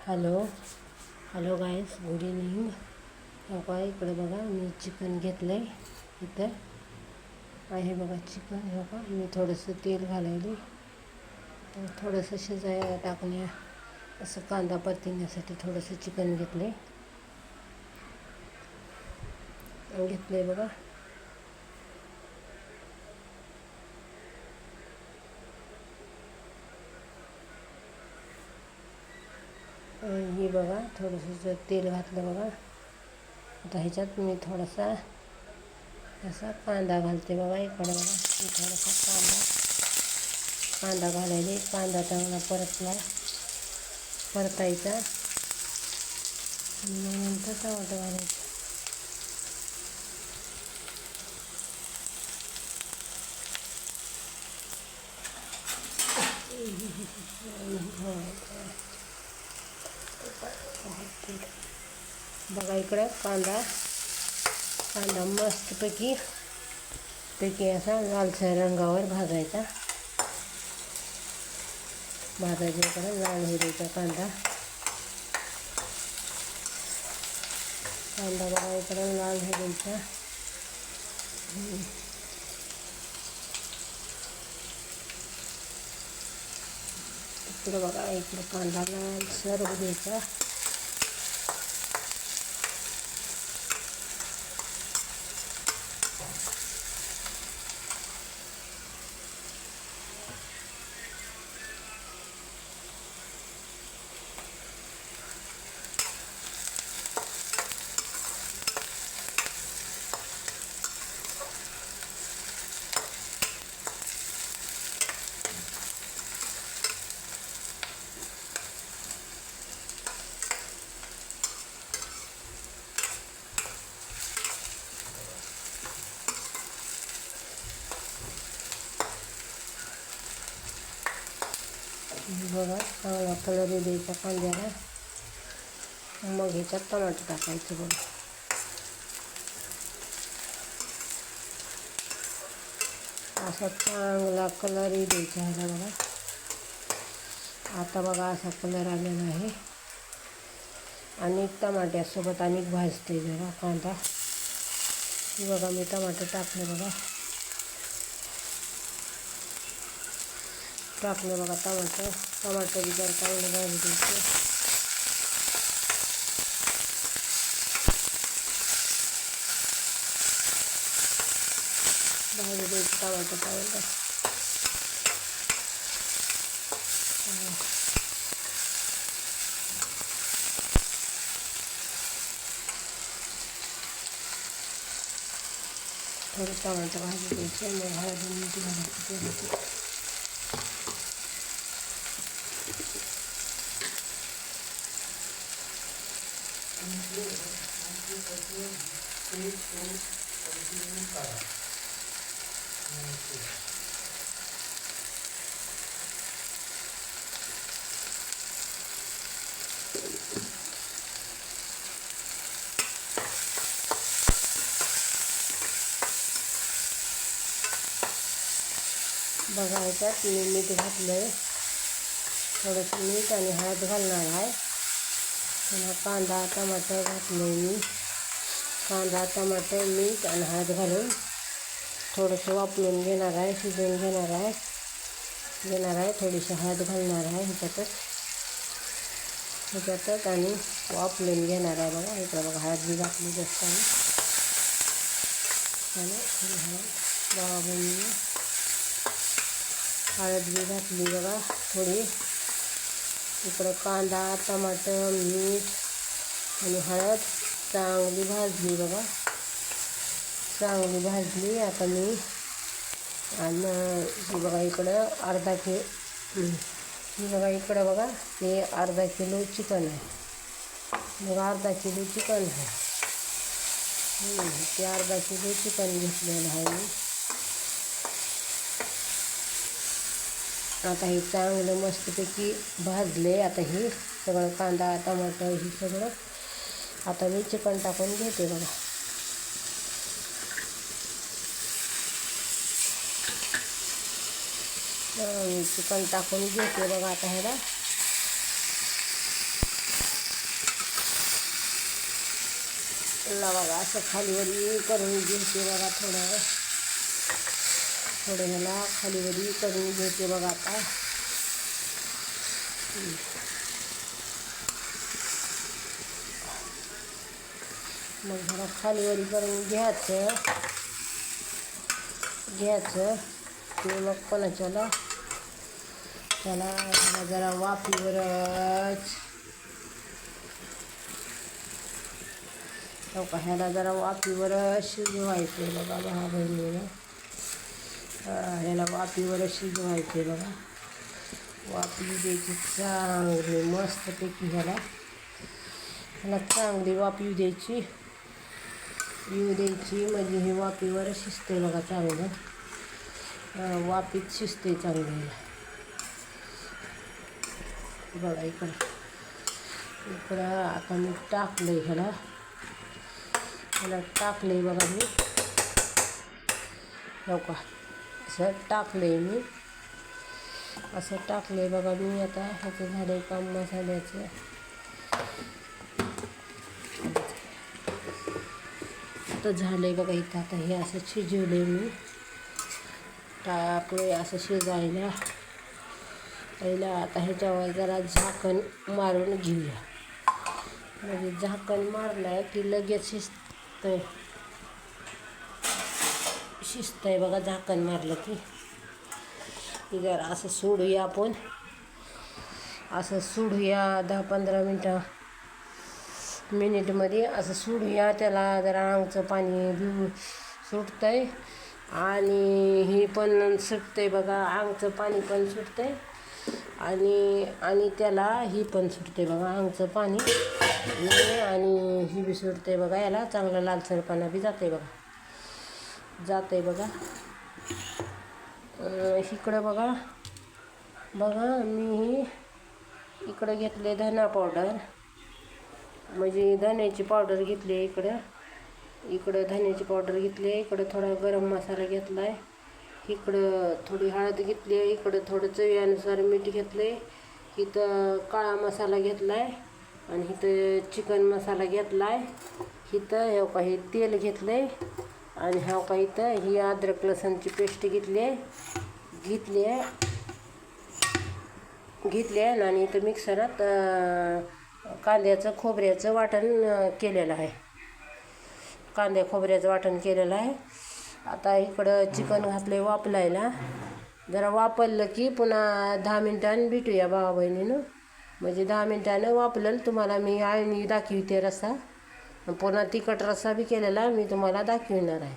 Hello hello गाईस, good evening. बघा इकडे बघा, मी चिकन घेतलं आहे. इथं आहे बघा चिकन. हो का, मी थोडंसं तेल घालायले, थोडंसं शिजायला टाकण्या असं कांदा परतण्यासाठी थोडंसं चिकन घेतलं आहे बघा. हे बघा, थोडंसं तेल घातलं बघा. आता ह्याच्यात मी थोडासा असा कांदा घालते बघा. इकडे बघा, मी थोडासा कांदा घालायले. कांदा चांगला परतायचा, नंतर टमाटर घालायचं. बघा इकडं कांदा मस्तपैकी असा लालसर रंगावर भाजायचा. इकडं लाल हिरवीचा कांदा बघा. इकडं लाल हिरवीचा इकडं बघा. इकडं कांदा लालसर द्यायचा. बघा, चांगला कलर द्यायचा कांद्याला. मग ह्याच्यात टमाटर टाकायचं बघा. असा चांगला कलर द्यायचा ह्याला बघा. आता बघा असा कलर आलेला आहे. आणि टमाट्यासोबत आणि भाजते जरा कांदा. बघा, मी टमाटर टाकले बघा. टमाटर बी जरा चांगलं भाजी द्यायचं. टमाटर चांगलं. थोडं टमाटर भाजी द्यायचं. मग हळद मीठ घालायचं. बघा, ह्याच्यात मी मीठ घातलं आहे. थोडंसं मीठ आणि हळद घालणार आहे. पुन्हा कांदा टमाटर घातलं आहे मी. कांदा टमाटर मीठ आणि हळद घालून थोडंसं वापरून घेणार आहे. शिजवून घेणार आहे. थोडीशी हळद घालणार आहे ह्याच्यातच आणि वापरून घेणार आहे बघा. इकडं बघा, हळद बी घातली जास्त आणि थोडी हळद बी घातली बघा थोडी. इकडं कांदा टमाटर मीठ आणि हळद चांगली भाजली बघा. आता मी आणि बघा इकडं इकडं बघा, ते अर्धा किलो चिकन आहे बघा. अर्धा किलो चिकन आहे. ते अर्धा किलो चिकन घेतलेलं आहे मी. आता हे चांगलं मस्तपैकी भाजले. आता हे सगळं कांदा टमाटर हे सगळं आता मी चिकन टाकून घेते बघा. चिकन टाकून घेते बघा. आता ह्याला बघा असं खालीवरी करून घ्यायचे बघा. थोडं ह्याला खालीवरी करून घ्यायचे बघा. आता मग जरा खालीवरी करून घ्यायचं आणि मग कोणाच्याला त्याला जरा वाफीवरच ह्याला जरा वाफीवरच शिजवायचं बघा. भावा बहिणीनं ह्याला वाफीवरच शिजवायचे बघा. वाफी द्यायची चांगली मस्तपैकी. ह्याला चांगली वाफ येऊ द्यायची म्हणजे हे वाफीवर शिजते बघा. चांगलं वाफीत शिजते चांगलं बघा. इकडं आता मी टाकलंय ह्याला टाकलंय बघा. मी असं टाकलंय बघा. मी आता ह्याचं झालंय काम मसाल्याचं. आता झालंय बघा. इथं आता हे असं शिजवलंय मी. टाकलंय असं शिजायला पहिला. आता ह्याच्यावर जरा झाकण मारून घेऊया. म्हणजे झाकण मारलं की लगेच शिजतंय बघा. झाकण मारलं की जरा असं सोडूया आपण. असं सोडूया 10-15 मिनिटमध्ये असं सोडूया. त्याला जरा अंगचं पाणी सुटतंय आणि हे पण सुटतंय बघा. अंगचं पाणी पण सुटतंय आणि त्याला ही पण सुटते बघा. अंगचं पाणी आणि ही बी सुटते बघा. याला चांगला लालसरपणा बी जाते बघा. इकडं बघा मी इकडं घेतले धना पावडर. म्हणजे धन्याची पावडर घेतली. इकडं धन्याची पावडर घेतली. इकडं थोडा गरम मसाला घेतला आहे. इकडं थोडी हळद घेतली आहे. इकडं थोडं चवीनुसार मीठ घेतलं आहे. इथं काळा मसाला घेतला आहे आणि इथं चिकन मसाला घेतला आहे. इथं हे तेल घेतलं आहे आणि इथं ही अद्रक लसूणची पेस्ट घेतली आहे आणि इथं मिक्सरात कांद्याचं खोबऱ्याचं वाटण केलेलं आहे. आता इकडं चिकन घातलं वापलायला. जरा वापरलं की पुन्हा 10 मिनिटांनी भेटूया भावा बहिणीनं. म्हणजे 10 मिनिटानं वापरलं तुम्हाला मी दाखवते रस्सा. पुन्हा तिखट रस्सा बी केलेला मी तुम्हाला दाखविणार आहे.